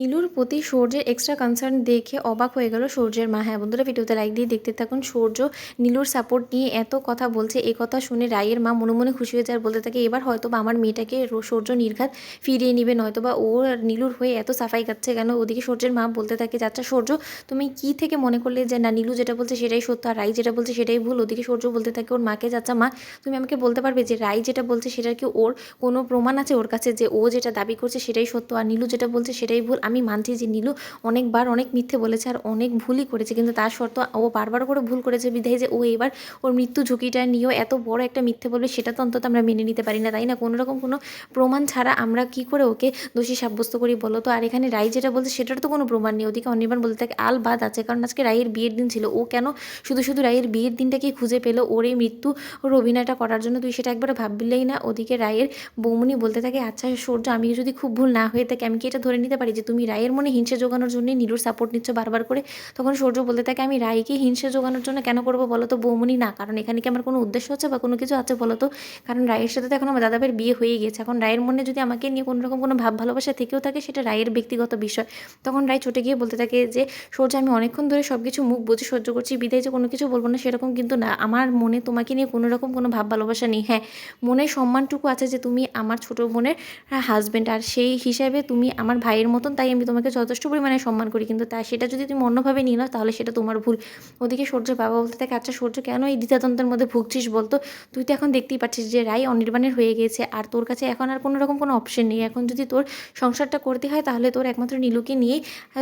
নীলুর প্রতি সূর্যের এক্সট্রা কনসার্ন দেখে অবাক হয়ে গেল সূর্যের মা। হ্যাঁ বন্ধুরা, ভিডিওতে লাইক দিয়ে দেখতে থাকুন। সূর্য নীলুর সাপোর্ট নিয়ে এত কথা বলছে, এই কথা শুনে রায়ের মা মনে মনে খুশি হয়ে যায় আর বলতে থাকে, এবার হয়তো বা আমার মেয়েটাকে সূর্য নির্ঘাত ফিরিয়ে নেবে, নয়তো বা ও নীলুর হয়ে এত সাফাই কাটছে কেন। ওদিকে সূর্যের মা বলতে থাকে, আচ্ছা সূর্য, তুমি কি থেকে মনে করলে যে না নীলু যেটা বলছে সেটাই সত্য আর রাই যেটা বলছে সেটাই ভুল। ওদিকে সূর্য বলতে থাকে ওর মাকে, আচ্ছা মা, তুমি আমাকে বলতে পারবে যে রাই যেটা বলছে সেটার কি ওর কোনো প্রমাণ আছে ওর কাছে যে ও যেটা দাবি করছে সেটাই সত্য আর নীলু যেটা বলছে সেটাই ভুল। আমি মানছি যে নীলু অনেকবার অনেক মিথ্যে বলেছে আর অনেক ভুলই করেছে, কিন্তু তার সত্ত্বেও ও বারবার করে ভুল করেছে বিধায় যে ও এবার ওর মৃত্যু ঝুঁকিটা নিয়েও এত বড় একটা মিথ্যে বলবে, সেটা তো অন্তত আমরা মেনে নিতে পারি না, তাই না? কোনো রকম কোনো প্রমাণ ছাড়া আমরা কি করে ওকে দোষী সাব্যস্ত করি বলো তো? আর এখানে রাই যেটা বলছে সেটার তো কোনো প্রমাণ নেই। ওদিকে অনির্বাণ বলতে থাকে আল বাদ আছে, কারণ আজকে রায়ের বিয়ের দিন ছিল। ও কেন শুধু শুধু রায়ের বিয়ের দিনটাকেই খুঁজে পেলো ওর এই মৃত্যু ওর অভিনয়টা করার জন্য? তুই সেটা একবার ভাবলেই না। ওদিকে রায়ের বৌমনি বলতে থাকে, আচ্ছা সূর্য, আমি যদি খুব ভুল না হয়ে থাকে আমি কি এটা ধরে নিতে পারি যে তুমি রায়ের মনে হিংসে জোগানোর জন্য নীলুর সাপোর্ট নিচ্ছ বারবার করে? তখন সূর্য বলতে থাকে, আমি রায়কে হিংসে জোগানোর জন্য কেন করবো বলো তো বৌমনি? না, কারণ এখানে কি আমার কোনো উদ্দেশ্য আছে বা কোনো কিছু আছে বলো তো? কারণ রায়ের সাথে তো এখন আমার দাদাভাইয়ের বিয়ে হয়ে গেছে, এখন রায়ের মনে যদি আমাকে নিয়ে কোনো রকম কোনো ভাব ভালোবাসা থেকেও থাকে সেটা রায়ের ব্যক্তিগত বিষয়। তখন রায় ছুটে গিয়ে বলতে থাকে যে সূর্য, আমি অনেকক্ষণ ধরে সব কিছু মুখ বুঝে সহ্য করছি বিদায় যে কোনো কিছু বলবো না সেরকম কিন্তু না, আমার মনে তোমাকে নিয়ে কোনো রকম কোনো ভাব ভালোবাসা নেই। হ্যাঁ, মনে সম্মানটুকু আছে যে তুমি আমার ছোটো বোনের হাজব্যান্ড আর সেই হিসাবে তুমি আমার ভাইয়ের মতন, তাই আমি তোমাকে যথেষ্ট পরিমাণে সম্মান করি, কিন্তু তাই সেটা যদি তুমি অন্যভাবে নিয়ে নাও তাহলে সেটা তোমার ভুল। ওদিকে সূর্যের বাবা বলতে থাকে, আচ্ছা সূর্য, কেন এই দ্বিধাদ্বন্দ্বের মধ্যে ভুগছিস বলতো? তুই তো এখন দেখতেই পাচ্ছিস যে রায় অনির্বাণের হয়ে গিয়েছে আর তোর কাছে এখন আর কোনো রকম কোনো অপশন নেই। এখন যদি তোর সংসারটা করতে হয় তাহলে তোর একমাত্র নীলুকে নিয়েই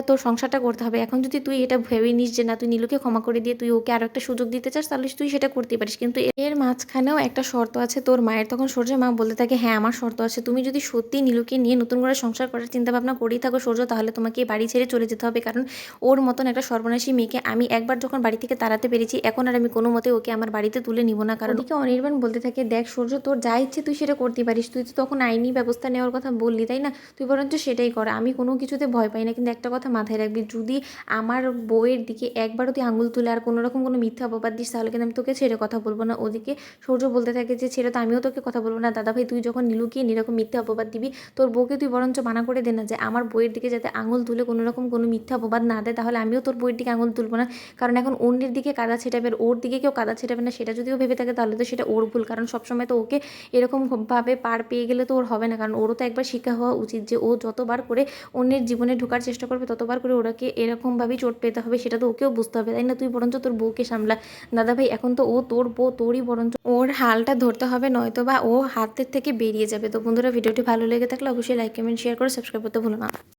তোর সংসারটা করতে হবে। এখন যদি তুই এটা ভেবে নিস যে না, তুই নীলুকে ক্ষমা করে দিয়ে তুই ওকে আরও একটা সুযোগ দিতে চাস, তাহলে তুই সেটা করতে পারিস, কিন্তু এর মাঝখানেও একটা শর্ত আছে তোর মায়ের। তখন সূর্যের মা বলতে থাকে, হ্যাঁ আমার শর্ত আছে, তুমি যদি সত্যি নীলুকে নিয়ে নতুন করে সংসার করার চিন্তাভাবনা করেই থাকো সূর্য, তাহলে তোমাকে এই বাড়ি ছেড়ে চলে যেতে হবে, কারণ ওর মতন একটা সর্বনাশী মেয়েকে আমি একবার যখন বাড়ি থেকে তাড়াতে পেরেছি, এখন আর আমি কোনো মতে ওকে আমার বাড়িতে তুলে নিব না। কারণ ওদিকে অনির্বাণ বলতে থাকে, দেখ সূর্য, তোর যা ইচ্ছে তুই সেটা করতে পারিস, তুই তো তখন আইনি ব্যবস্থা নেওয়ার কথা বললি তাই না? তুই বরঞ্চ সেটাই কর, আমি কোনো কিছুতে ভয় পাই না, কিন্তু একটা কথা মাথায় রাখবি, যদি আমার বউয়ের দিকে একবারও তুই আঙুল তুলে আর কোনো রকম কোনো মিথ্যা অপবাদ দিস তাহলে কিন্তু আমি তোকে ছেড়ে কথা বলবো না। ওদিকে সূর্য বলতে থাকে যে ছেড়ে তো আমিও তোকে কথা বলবো না দাদাভাই, তুই যখন নীলুকে এরকম মিথ্যা অপবাদ দিবি, তোর বউকে তুই বরঞ্চ মানা করে দে না যে আমার বউয়ের দিকে যাতে আঙুল তুলে কোনো রকম কোনো মিথ্যা অপবাদ না দেয়, তাহলে আমিও তোর বউয়ের দিকে আঙুল তুলবো না। কারণ এখন অন্যের দিকে কাদা ছেটাবে, ওর দিকে কেউ কাদা ছেটাবে না সেটা যদিও ভেবে থাকে তাহলে তো সেটা ওর ভুল, কারণ সবসময় তো ওকে এরকমভাবে পার পেয়ে গেলে তো ওর হবে না, কারণ ওরও তো একবার শিক্ষা হওয়া উচিত যে ও যতবার করে অন্যের জীবনে ঢোকার চেষ্টা করবে ততবার করে ওরাকে এরকমভাবেই চোট পেতে হবে, সেটা তো ওকেও বুঝতে হবে তাই না? তুই বরঞ্চ তোর বউকে সামলা দাদাভাই, এখন তো ও তোর বউ, তোরই বরঞ্চ ওর হালটা ধরতে হবে, নয়তো বা ও হাতের থেকে বেরিয়ে যাবে। তো বন্ধুরা, ভিডিওটি ভালো লেগে থাকলে অবশ্যই লাইক কমেন্ট শেয়ার করে সাবস্ক্রাইব করতে ভুলো না।